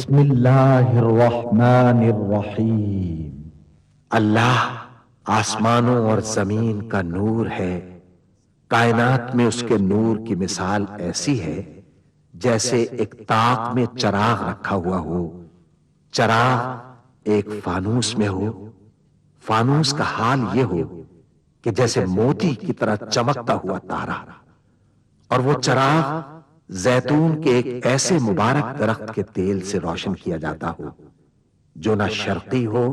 بسم اللہ الرحمن الرحیم۔ اللہ آسمانوں اور زمین کا نور ہے، کائنات میں اس کے نور کی مثال ایسی ہے جیسے ایک طاق میں چراغ رکھا ہوا ہو، چراغ ایک فانوس میں ہو، فانوس کا حال یہ ہو کہ جیسے موتی کی طرح چمکتا ہوا تارا، اور وہ چراغ زیتون کے ایک ایسے مبارک درخت کے تیل سے روشن کیا جاتا ہو جو نہ شرقی ہو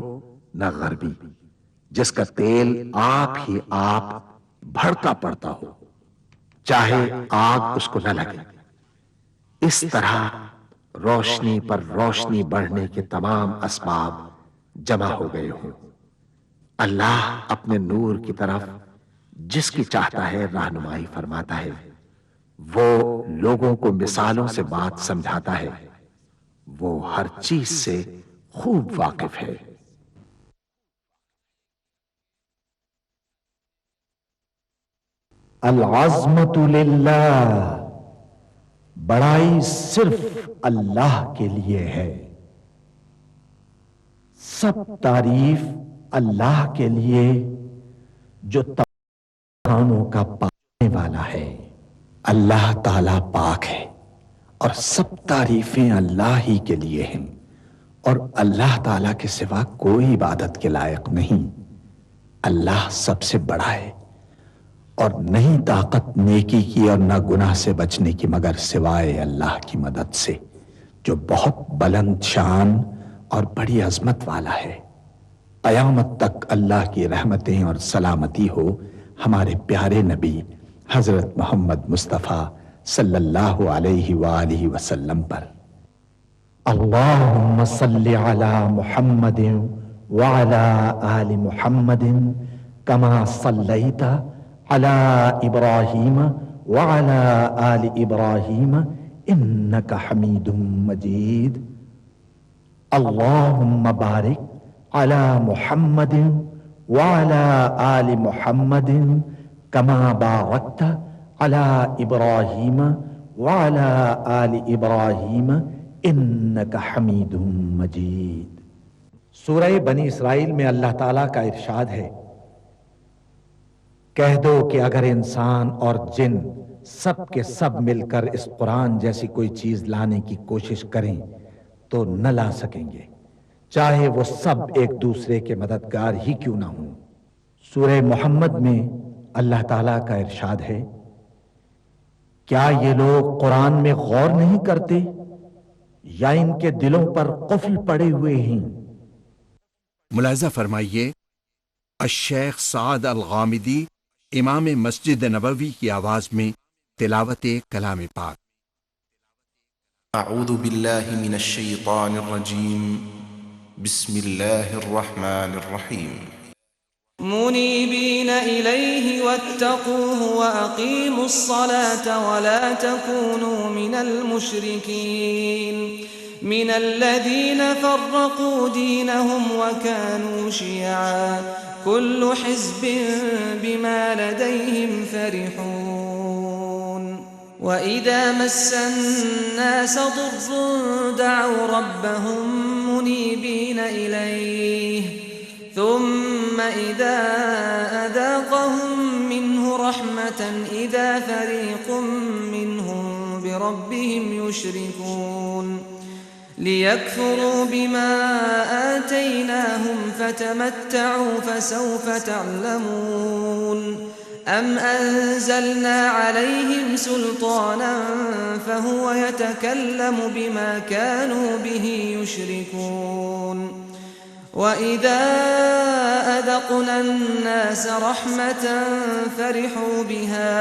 نہ غربی، جس کا تیل آپ ہی آپ بھڑکا پڑتا ہو، چاہے آگ اس کو نہ لگے۔ اس طرح روشنی پر روشنی بڑھنے کے تمام اسباب جمع ہو گئے ہوں۔ اللہ اپنے نور کی طرف جس کی چاہتا ہے رہنمائی فرماتا ہے، وہ لوگوں کو مثالوں سے بات سمجھاتا ہے، وہ ہر چیز سے خوب واقف ہے۔ العظمت للہ، بڑائی صرف اللہ کے لیے ہے، سب تعریف اللہ کے لیے جو تماموں کا پانے والا ہے۔ اللہ تعالی پاک ہے اور سب تعریفیں اللہ ہی کے لیے ہیں، اور اللہ تعالی کے سوا کوئی عبادت کے لائق نہیں۔ اللہ سب سے بڑا ہے اور نہیں طاقت نیکی کی اور نہ گناہ سے بچنے کی مگر سوائے اللہ کی مدد سے، جو بہت بلند شان اور بڑی عظمت والا ہے۔ قیامت تک اللہ کی رحمتیں اور سلامتی ہو ہمارے پیارے نبی حضرت محمد مصطفیٰ صلی اللہ علیہ وآلہ وسلم پر۔ اللہم صلی علی محمد وعلی آل محمد کما صلیت علی ابراہیم وعلی آل ابراہیم انک حمید مجید۔ اللہم بارک علی محمد وعلی آل محمد کما بارکت علی ابراہیم وعلی آل ابراہیم انک حمید مجید۔ سورہ بنی اسرائیل میں اللہ تعالیٰ کا ارشاد ہے، کہہ دو کہ اگر انسان اور جن سب کے سب مل کر اس قرآن جیسی کوئی چیز لانے کی کوشش کریں تو نہ لا سکیں گے، چاہے وہ سب ایک دوسرے کے مددگار ہی کیوں نہ ہوں۔ سورہ محمد میں اللہ تعالیٰ کا ارشاد ہے، کیا یہ لوگ قرآن میں غور نہیں کرتے یا ان کے دلوں پر قفل پڑے ہوئے ہیں؟ ملاحظہ فرمائیے، الشیخ سعد الغامدی امام مسجد نبوی کی آواز میں تلاوت کلام پاک۔ اعوذ باللہ من الشیطان الرجیم، بسم اللہ الرحمن الرحیم۔ منیبین الیہ واتقوہ واقیموا الصلاة ولا تکونوا من المشرکین من الذین فرقوا دینهم وکانوا شیعا كل حزب بما لديهم فرحون وإذا مس الناس ضر دعوا ربهم منيبين إليه ثم إذا أذاقهم منه رحمة إذا فريق منهم بربهم يشركون ليكفروا بما آتيناهم فتمتعوا فسوف تعلمون أم أنزلنا عليهم سلطانا فهو يتكلم بما كانوا به يشركون وإذا أذقنا الناس رحمة فرحوا بها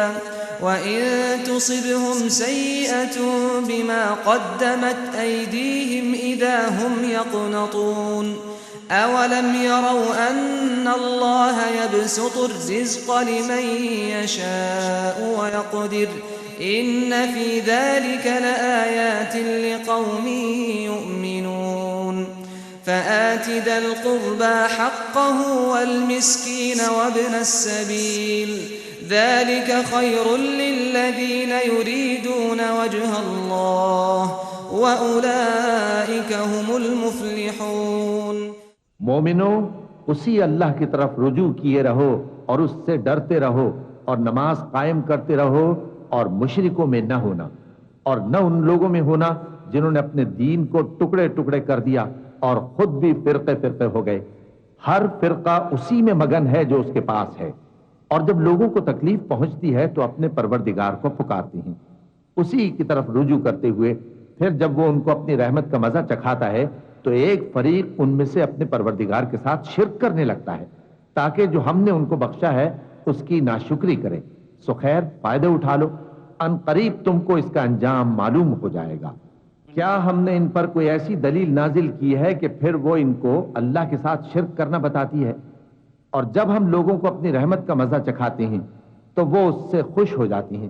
وإن تصبهم سيئة بما قدمت أيديهم إذا هم يقنطون أولم يروا أن الله يبسط الرزق لمن يشاء ويقدر إن في ذلك لآيات لقوم يؤمنون فآت ذا القربى حقه والمسكين وابن السبيل ذلك خير للذين يريدون وجه الله وأولئك هم المفلحون۔ مومنو، اسی اللہ کی طرف رجوع کیے رہو اور اس سے ڈرتے رہو اور نماز قائم کرتے رہو اور مشرکوں میں نہ ہونا اور نہ ان لوگوں میں ہونا جنہوں نے اپنے دین کو ٹکڑے ٹکڑے کر دیا اور خود بھی فرقے فرقے ہو گئے۔ ہر فرقہ اسی میں مگن ہے جو اس کے پاس ہے، اور جب لوگوں کو تکلیف پہنچتی ہے تو اپنے پروردگار کو پکارتے ہیں، اسی کی طرف رجوع کرتے ہوئے پھر جب وہ ان کو اپنی رحمت کا مزہ چکھاتا ہے تو ایک فریق ان میں سے اپنے پروردگار کے ساتھ شرک کرنے لگتا ہے تاکہ جو ہم نے ان کو بخشا ہے اس کی ناشکری کرے۔ سو خیر، فائدہ اٹھا لو، ان قریب تم کو اس کا انجام معلوم ہو جائے گا۔ کیا ہم نے ان پر کوئی ایسی دلیل نازل کی ہے کہ پھر وہ ان کو اللہ کے ساتھ شرک کرنا بتاتی ہے؟ اور جب ہم لوگوں کو اپنی رحمت کا مزہ چکھاتے ہیں تو وہ اس سے خوش ہو جاتی ہیں،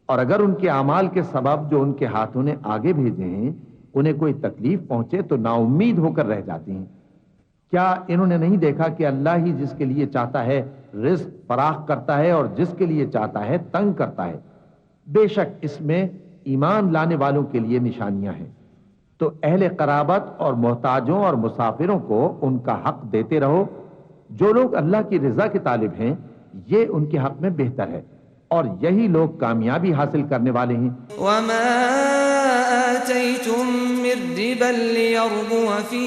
اور اگر ان کے اعمال کے سبب جو ان کے ہاتھوں نے آگے بھیجے ہیں انہیں کوئی تکلیف پہنچے تو نا امید ہو کر رہ جاتی ہیں۔ کیا انہوں نے نہیں دیکھا کہ اللہ ہی جس کے لیے چاہتا ہے رزق فراخ کرتا ہے اور جس کے لیے چاہتا ہے تنگ کرتا ہے؟ بے شک اس میں ایمان لانے والوں کے لیے نشانیاں ہیں۔ تو اہل قرابت اور محتاجوں اور مسافروں کو ان کا حق دیتے رہو۔ جو لوگ اللہ کی رضا کے طالب ہیں یہ ان کے حق میں بہتر ہے، اور یہی لوگ کامیابی حاصل کرنے والے ہیں۔ وما آتيتم من ربا ليربو في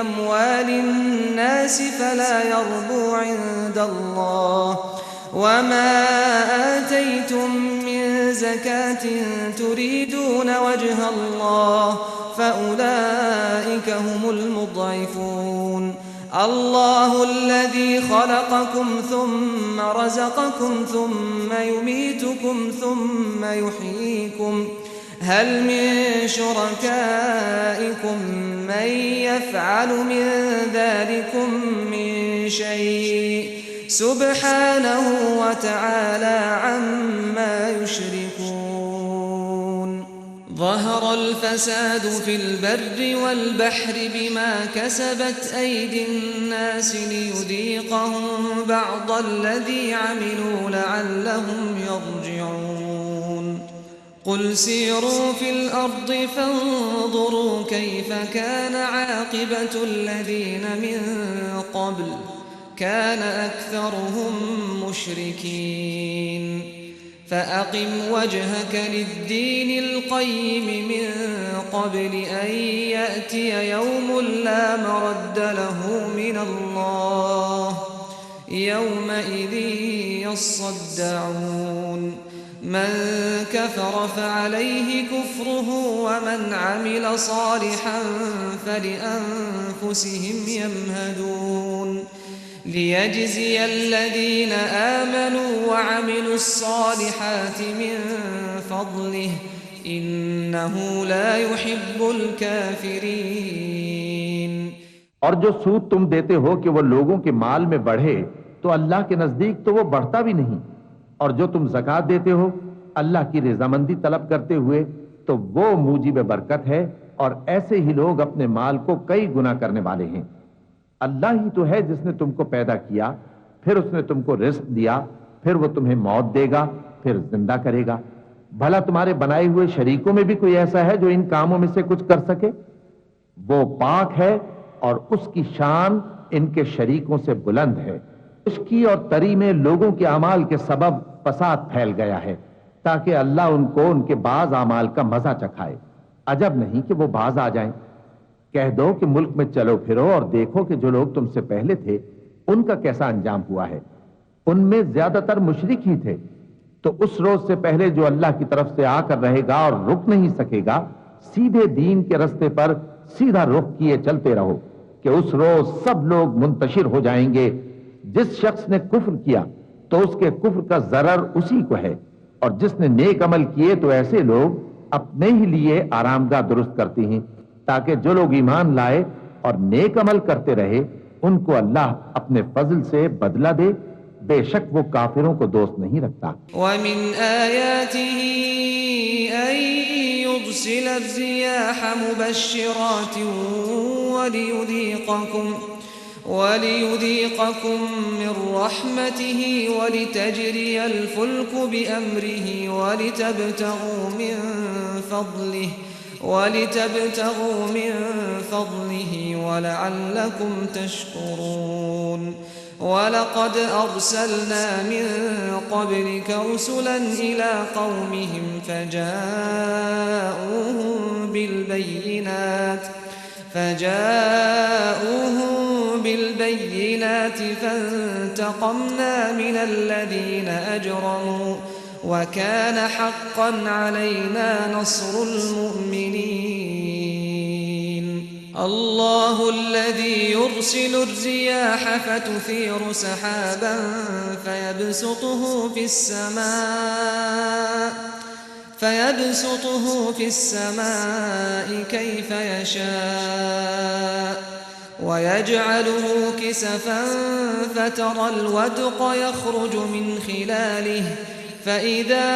أموال الناس فلا يربو عند الله وما آتيتم من زكاة تريدون وجه الله فأولئك هم المضعفون۔ الله الذي خلقكم ثم رزقكم ثم يميتكم ثم يحييكم هل من شركائكم من يفعل من ذلكم من شيء سبحانه وتعالى عما يشركون۔ ظهر الفساد في البر والبحر بما كسبت أيدي الناس ليذيقهم بعض الذي عملوا لعلهم يرجعون۔ قل سيروا في الأرض فانظروا كيف كان عاقبة الذين من قبل كان أكثرهم مشركين فأقم وجهك للدين القيم من قبل أن يأتي يوم لا مرد له من الله يومئذ يصدعون۔ من كفر فعليه كفره ومن عمل صالحا فلأنفسهم يمهدون ليجزي الذين آمنوا وعملوا الصالحات من فضله إنه لا يحب الكافرين۔ اور جو سود تم دیتے ہو کہ وہ لوگوں کے مال میں بڑھے تو اللہ کے نزدیک تو وہ بڑھتا بھی نہیں، اور جو تم زکوٰۃ دیتے ہو اللہ کی رضامندی طلب کرتے ہوئے تو وہ موجب برکت ہے، اور ایسے ہی لوگ اپنے مال کو کئی گنا کرنے والے ہیں۔ اللہ ہی تو ہے جس نے تم کو پیدا کیا، پھر اس نے تم کو رزق دیا، پھر وہ تمہیں موت دے گا، پھر زندہ کرے گا۔ بھلا تمہارے بنائے ہوئے شریکوں میں بھی کوئی ایسا ہے جو ان کاموں میں سے کچھ کر سکے؟ وہ پاک ہے اور اس کی شان ان کے شریکوں سے بلند ہے۔ اس کی اور تری میں لوگوں کے اعمال کے سبب فساد پھیل گیا ہے تاکہ اللہ ان کو ان کے بعض اعمال کا مزہ چکھائے۔ عجب نہیں کہ وہ باز آ جائیں۔ کہہ دو کہ ملک میں چلو پھرو اور دیکھو کہ جو لوگ تم سے پہلے تھے ان کا کیسا انجام ہوا ہے۔ ان میں زیادہ تر مشرک ہی تھے، تو اس روز سے پہلے جو اللہ کی طرف سے آ کر رہے گا اور رک نہیں سکے گا، سیدھے دین کے رستے پر سیدھا رخ کیے چلتے رہو کہ اس روز سب لوگ منتشر ہو جائیں گے۔ جس شخص نے کفر کیا تو اس کے کفر کا ضرر اسی کو ہے، اور جس نے نیک عمل کیے تو ایسے لوگ اپنے ہی لیے آرامگاہ درست کرتے ہیں تاکہ جو لوگ ایمان لائے اور نیک عمل کرتے رہے ان کو اللہ اپنے فضل سے بدلہ دے۔ بے شک وہ کافروں کو دوست نہیں رکھتا۔ وَمِنْ آيَاتِهِ أَن يُرْسِلَ الرِّيَاحَ مُبَشِّرَاتٍ وَلِيُذِيقَكُم مِّن رَّحْمَتِهِ وَلِتَجْرِيَ الْفُلْكُ بِأَمْرِهِ وَلِتَبْتَغُوا مِن فَضْلِهِ ولتبتغوا من فضله ولعلكم تشكرون ولقد أرسلنا من قبلك رسلا إلى قومهم فجاءوهم بالبينات فانتقمنا من الذين أجرموا وكان حقا علينا نصر المؤمنين الله الذي يرسل الرياح فتثير سحابا فيبسطه في السماء كيف يشاء ويجعله كسفا فترى الودق يخرج من خلاله فإذا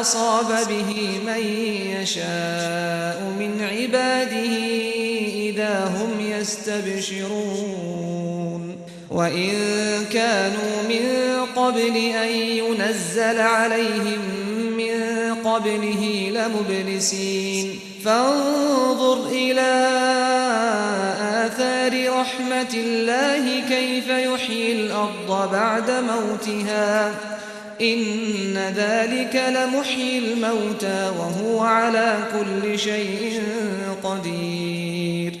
أصاب به من يشاء من عباده إذا هم يستبشرون وإن كانوا من قبل أن ينزل عليهم من قبله لمبلسين فانظر إلى آثار رحمة الله كيف يحيي الأرض بعد موتها إن ذلك لمحيي الموتى وهو على كل شيء قدير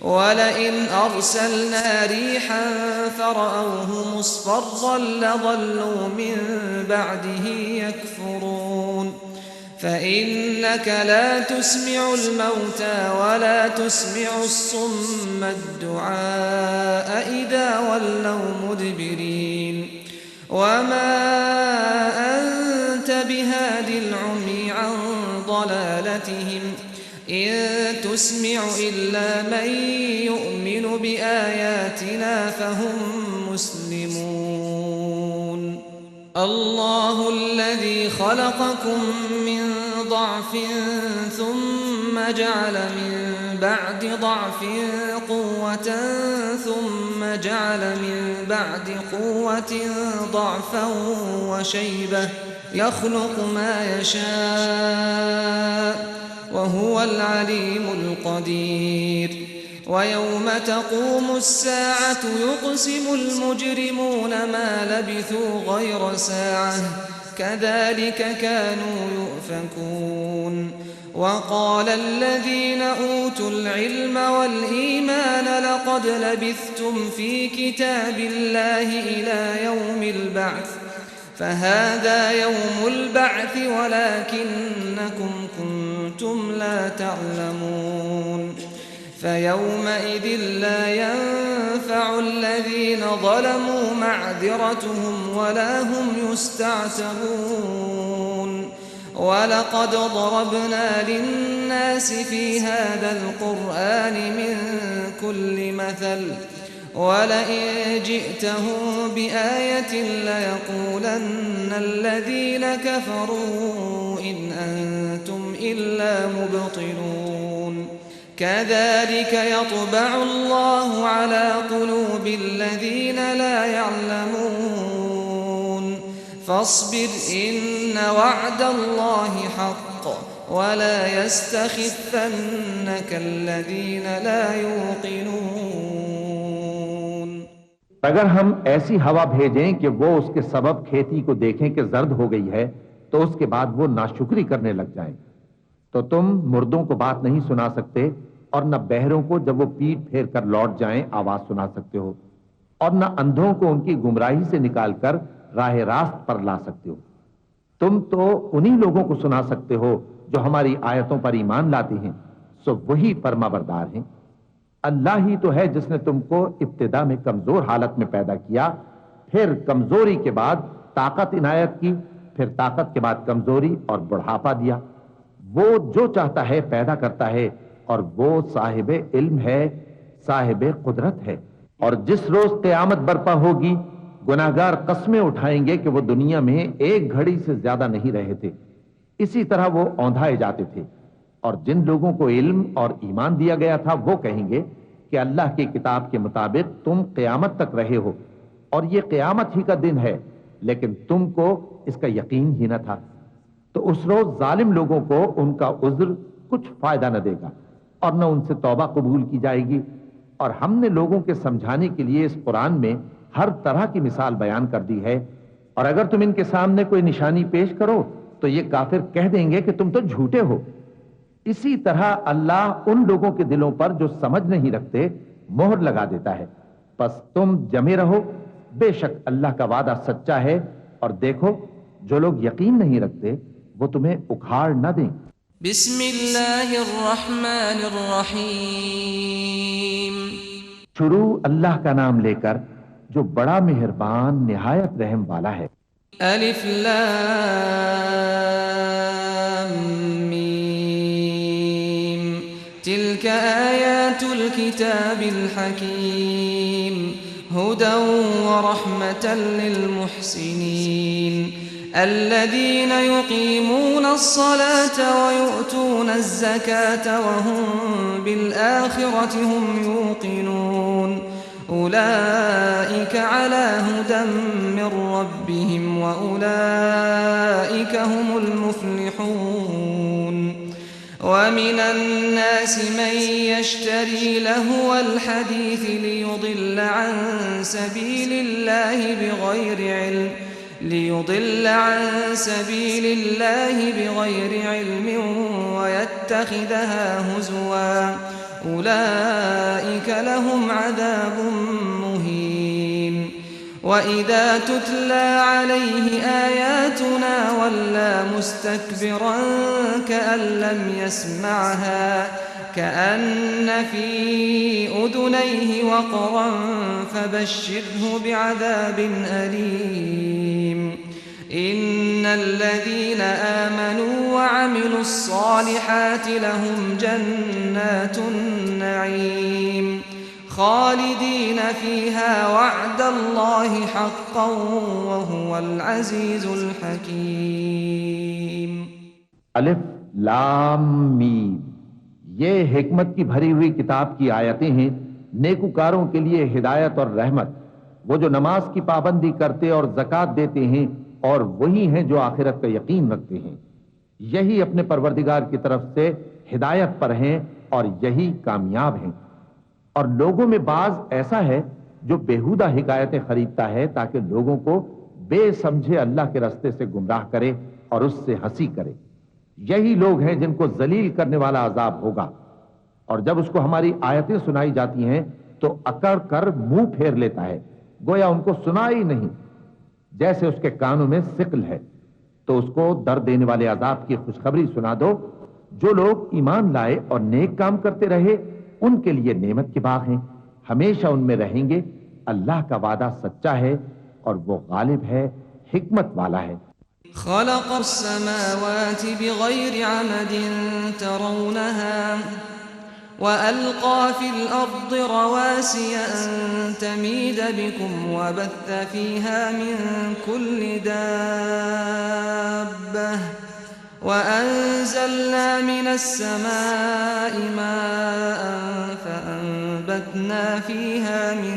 وَلَئِنْ أَرْسَلْنَا رِيحًا فَرَأَوْهُ مُصْفَرًّا لَظَلُّوا مِنْ بَعْدِهِ يَكْفُرُونَ فَإِنَّكَ لَا تُسْمِعُ الْمَوْتَى وَلَا تُسْمِعُ الصُّمَّ الدُّعَاءَ إِذَا وَلَّوْا مُدْبِرِينَ وَمَا أَنْتَ بِهَادِ الْعُمْيِ عَنْ ضَلَالَتِهِمْ إِن تُسْمِعُ إِلَّا مَن يُؤْمِنُ بِآيَاتِنَا فَهُمْ مُسْلِمُونَ الله الذي خلقكم من ضعف ثم جعل من بعد ضعف قوة ثم جعل من بعد قوة ضعفا وشيبة يخلق ما يشاء وهو العليم القدير ويوم تقوم الساعة يقسم المجرمون ما لبثوا غير ساعة كذلك كانوا يؤفكون وقال الذين أوتوا العلم والإيمان لقد لبثتم في كتاب الله إلى يوم البعث فهذا يوم البعث ولكنكم كنتم لا تعلمون فيومئذ لا ينفع الذين ظلموا معذرتهم ولا هم يستعتبون ولقد ضربنا للناس في هذا القرآن من كل مثل ولئن جئتهم بآية ليقولن الذين كفروا إن أنتم إلا مبطلون كذلك يطبع الله على قلوب الذين لا يعلمون فاصبر إن وعد الله حق ولا يستخفنك الذين لا يوقنون اگر ہم ایسی ہوا بھیجیں کہ وہ اس کے سبب کھیتی کو دیکھیں کہ زرد ہو گئی ہے تو اس کے بعد وہ ناشکری کرنے لگ جائیں، تو تم مردوں کو بات نہیں سنا سکتے اور نہ بہروں کو جب وہ پیٹ پھیر کر لوٹ جائیں آواز سنا سکتے ہو، اور نہ اندھوں کو ان کی گمراہی سے نکال کر راہ راست پر لا سکتے ہو۔ تم تو انہی لوگوں کو سنا سکتے ہو جو ہماری آیتوں پر ایمان لاتے ہیں، سو وہی فرما بردار ہیں۔ اللہ ہی تو ہے جس نے تم کو ابتدا میں کمزور حالت میں پیدا کیا، پھر کمزوری کے بعد طاقت عنایت کی، پھر طاقت کے بعد کمزوری اور بڑھاپا دیا۔ وہ جو چاہتا ہے پیدا کرتا ہے، اور وہ صاحب علم ہے، صاحب قدرت ہے۔ اور جس روز قیامت برپا ہوگی گناہگار قسمیں اٹھائیں گے کہ وہ دنیا میں ایک گھڑی سے زیادہ نہیں رہے تھے، اسی طرح وہ اوندھائے جاتے تھے۔ اور جن لوگوں کو علم اور ایمان دیا گیا تھا وہ کہیں گے کہ اللہ کی کتاب کے مطابق تم قیامت تک رہے ہو، اور یہ قیامت ہی کا دن ہے، لیکن تم کو اس کا یقین ہی نہ تھا۔ تو اس روز ظالم لوگوں کو ان کا عذر کچھ فائدہ نہ دے گا، اور نہ ان سے توبہ قبول کی جائے گی۔ اور ہم نے لوگوں کے سمجھانے کے لیے اس قرآن میں ہر طرح کی مثال بیان کر دی ہے، اور اگر تم ان کے سامنے کوئی نشانی پیش کرو تو یہ کافر کہہ دیں گے کہ تم تو جھوٹے ہو۔ اسی طرح اللہ ان لوگوں کے دلوں پر جو سمجھ نہیں رکھتے مہر لگا دیتا ہے۔ پس تم جمے رہو، بے شک اللہ کا وعدہ سچا ہے، اور دیکھو جو لوگ یقین نہیں رکھتے وہ تمہیں اکھاڑ نہ دیں۔ بسم اللہ الرحمن الرحیم۔ شروع اللہ کا نام لے کر جو بڑا مہربان نہایت رحم والا ہے۔ الف لام میم تلك آیات الكتاب الحکیم هدى ورحمة للمحسنین الذين يقيمون الصلاة ويؤتون الزكاة وهم بالآخرة هم يوقنون أولئك على هدى من ربهم وأولئك هم المفلحون ومن الناس من يشتري لهو الحديث ليضل عن سبيل الله بغير علم ويتخذها هزوا أولئك لهم عذاب مهين وإذا تتلى عليه آياتنا ولى مستكبرا كأن لم يسمعها كأن في أذنيه وقرا فبشره بعذاب أليم إن الذين آمنوا وعملوا الصالحات لهم جنات النعيم خالدين فيها وعد الله حقا وهو العزيز الحكيم۔ الف لام میم، یہ حکمت کی بھری ہوئی کتاب کی آیتیں ہیں، نیکوکاروں کے لیے ہدایت اور رحمت، وہ جو نماز کی پابندی کرتے اور زکوٰۃ دیتے ہیں، اور وہی ہیں جو آخرت کا یقین رکھتے ہیں، یہی اپنے پروردگار کی طرف سے ہدایت پر ہیں اور یہی کامیاب ہیں۔ اور لوگوں میں بعض ایسا ہے جو بیہودہ حکایتیں خریدتا ہے تاکہ لوگوں کو بے سمجھے اللہ کے راستے سے گمراہ کرے اور اس سے ہنسی کرے۔ یہی لوگ ہیں جن کو ذلیل کرنے والا عذاب ہوگا، اور جب اس کو ہماری آیتیں سنائی جاتی ہیں تو اکڑ کر منہ پھیر لیتا ہے، گویا ان کو سنا ہی نہیں، جیسے اس کے کانوں میں ثقل ہے۔ تو اس کو درد دینے والے عذاب کی خوشخبری سنا دو۔ جو لوگ ایمان لائے اور نیک کام کرتے رہے ان کے لیے نعمت کے باغ ہیں، ہمیشہ ان میں رہیں گے۔ اللہ کا وعدہ سچا ہے اور وہ غالب ہے، حکمت والا ہے۔ خلق السماوات بغير عمد ترونها وألقى في الأرض رواسي أن تميد بكم وبث فيها من كل دابة وأنزلنا من السماء ماء فأنبتنا فيها من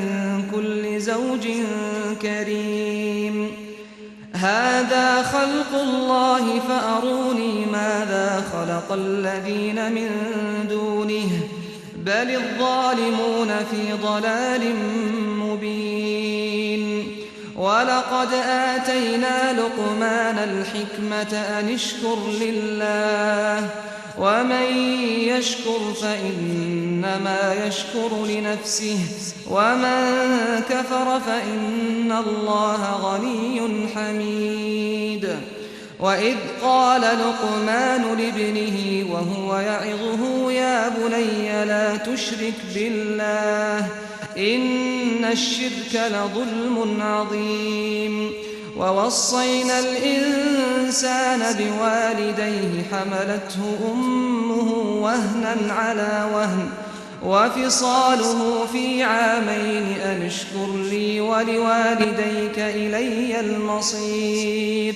كل زوج كريم هذا خلق الله فأروني ماذا خلق الذين من دونه بل الظالمون في ضلال مبين ولقد آتينا لقمان الحكمة أن اشكر لله ومن يشكر فإنما يشكر لنفسه ومن كفر فإن الله غني حميد. وإذ قال لقمان لابنه وهو يعظه يا بني لا تشرك بالله إن الشرك لظلم عظيم. ووصينا الإنسان بوالديه حملته أمه وهنا على وهن وفصاله في عامين أن اشكر لي ولوالديك إلي المصير.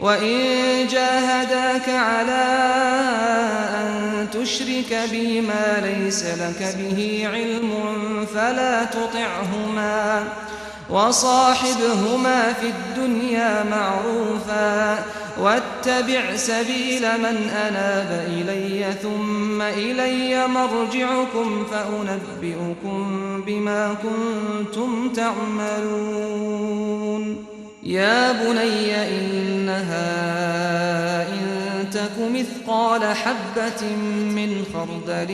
وَإِن جَاهَدَاكَ عَلَىٰ أَن تُشْرِكَ بِي مَا لَيْسَ لَكَ بِهِ عِلْمٌ فَلَا تُطِعْهُمَا وَصَاحِبْهُمَا فِي الدُّنْيَا مَعْرُوفًا وَاتَّبِعْ سَبِيلَ مَنْ أَنَابَ إِلَيَّ ثُمَّ إِلَيَّ مَرْجِعُكُمْ فَأُنَبِّئُكُم بِمَا كُنتُمْ تَعْمَلُونَ. يا بني إنها إن تك مثقال حبة من خردل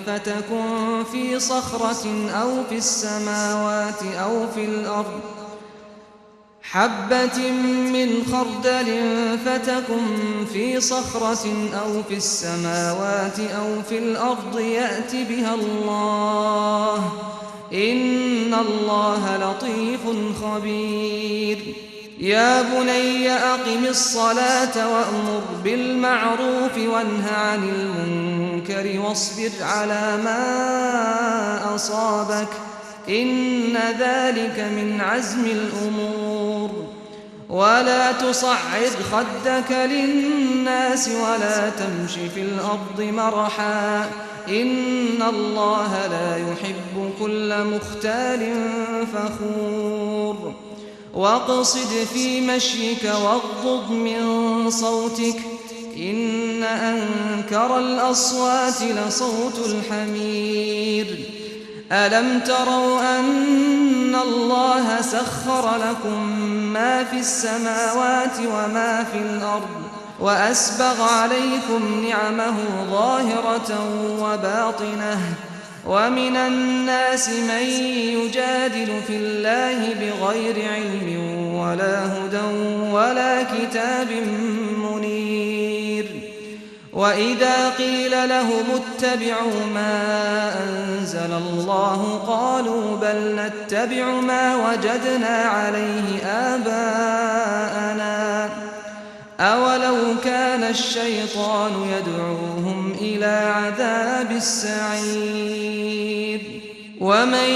فتكن في صخرة أو في السماوات أو في الأرض حبة من خردل فتكن في صخرة أو في السماوات أو في الأرض يأت بها الله إن الله لطيف خبير. يا بني أقم الصلاة وأمر بالمعروف وانه عن المنكر واصبر على ما أصابك إن ذلك من عزم الأمور. ولا تصعد خدك للناس ولا تمش في الأرض مرحا إن الله لا يحب كل مختال فخور. واقصد في مشيك واغضض من صوتك إن أنكر الأصوات لصوت الحمير. ألم تروا أن الله سخر لكم ما في السماوات وما في الأرض وأسبغ عليكم نعمه ظاهرة وباطنة ومن الناس من يجادل في الله بغير علم ولا هدى ولا كتاب منير. وإذا قيل لهم اتبعوا ما أنزل الله قالوا بل نتبع ما وجدنا عليه آباءنا أولو كان الشيطان يدعوهم إلى عذاب السعير. ومن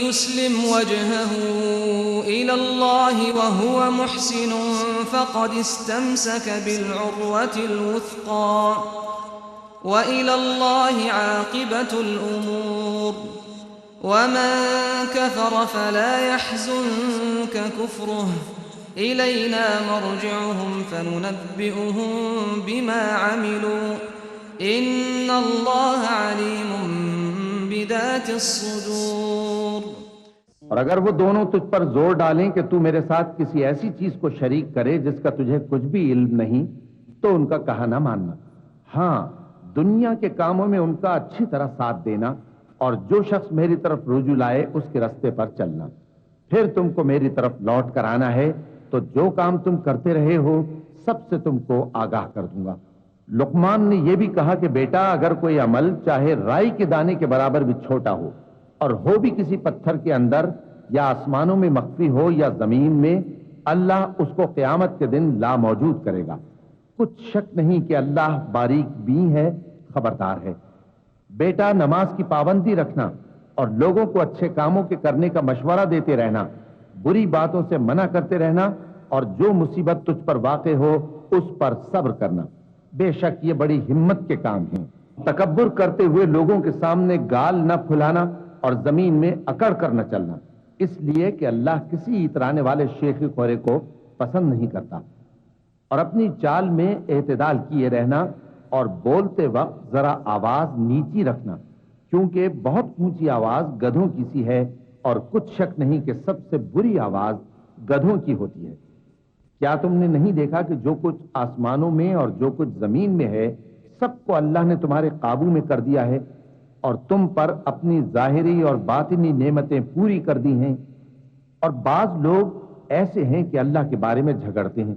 يسلم وجهه إلى الله وهو محسن فقد استمسك بالعروة الوثقى وإلى الله عاقبة الأمور. ومن كفر فلا يحزنك كفره إلينا مرجعهم فننبئهم بما عملوا إن الله عليم بذات الصدور. اور اگر وہ دونوں تجھ پر زور ڈالیں کہ تو میرے ساتھ کسی ایسی چیز کو شریک کرے جس کا تجھے کچھ بھی علم نہیں، تو ان کا کہا نہ ماننا۔ ہاں، دنیا کے کاموں میں ان کا اچھی طرح ساتھ دینا، اور جو شخص میری طرف رجوع لائے اس کے راستے پر چلنا۔ پھر تم کو میری طرف لوٹ کر آنا ہے، تو جو کام تم کرتے رہے ہو سب سے تم کو آگاہ کر دوں گا۔ لقمان نے یہ بھی کہا کہ بیٹا، اگر کوئی عمل چاہے رائی کے دانے کے برابر بھی چھوٹا ہو، اور ہو بھی کسی پتھر کے اندر یا آسمانوں میں مخفی ہو یا زمین میں، اللہ اس کو قیامت کے دن لا موجود کرے گا۔ کچھ شک نہیں کہ اللہ باریک بین ہے، خبردار ہے۔ بیٹا، نماز کی پابندی رکھنا اور لوگوں کو اچھے کاموں کے کرنے کا مشورہ دیتے رہنا، بری باتوں سے منع کرتے رہنا، اور جو مصیبت تجھ پر واقع ہو اس پر صبر کرنا۔ بے شک یہ بڑی ہمت کے کام ہیں۔ تکبر کرتے ہوئے لوگوں کے سامنے گال نہ پھلانا اور زمین میں اکڑ کر نہ چلنا، اس لیے کہ اللہ کسی اترانے والے شیخ خورے کو پسند نہیں کرتا۔ اور اپنی چال میں اعتدال کیے رہنا، اور بولتے وقت ذرا آواز نیچی رکھنا، کیونکہ بہت اونچی آواز گدھوں کی سی ہے، اور کچھ شک نہیں کہ سب سے بری آواز گدھوں کی ہوتی ہے۔ کیا تم نے نہیں دیکھا کہ جو کچھ آسمانوں میں اور جو کچھ زمین میں ہے سب کو اللہ نے تمہارے قابو میں کر دیا ہے، اور تم پر اپنی ظاہری اور باطنی نعمتیں پوری کر دی ہیں۔ اور بعض لوگ ایسے ہیں کہ اللہ کے بارے میں جھگڑتے ہیں،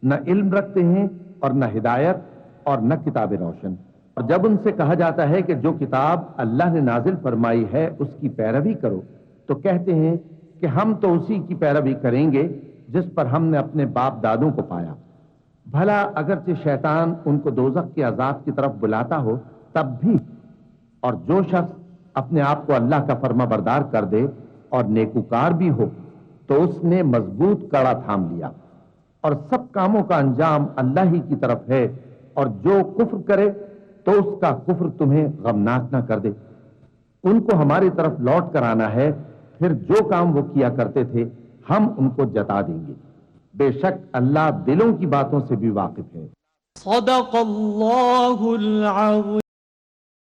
نہ علم رکھتے ہیں اور نہ ہدایت اور نہ کتاب روشن۔ اور جب ان سے کہا جاتا ہے کہ جو کتاب اللہ نے نازل فرمائی ہے اس کی پیروی کرو، تو کہتے ہیں کہ ہم تو اسی کی پیروی کریں گے جس پر ہم نے اپنے باپ دادوں کو پایا۔ بھلا اگرچہ شیطان ان کو دوزخ کے عذاب کی طرف بلاتا ہو تب بھی۔ اور جو شخص اپنے آپ کو اللہ کا فرما بردار کر دے اور نیکوکار بھی ہو، تو اس نے مضبوط کڑا تھام لیا۔ اور سب کاموں کا انجام اللہ ہی کی طرف ہے، اور جو کفر کرے تو اس کا کفر تمہیں غمناک نہ کر دے۔ ان کو ہماری طرف لوٹ کر آنا ہے، پھر جو کام وہ کیا کرتے تھے ہم ان کو جتا دیں گے۔ بے شک اللہ دلوں کی باتوں سے بھی واقف ہے۔ صدق اللہ العظیم۔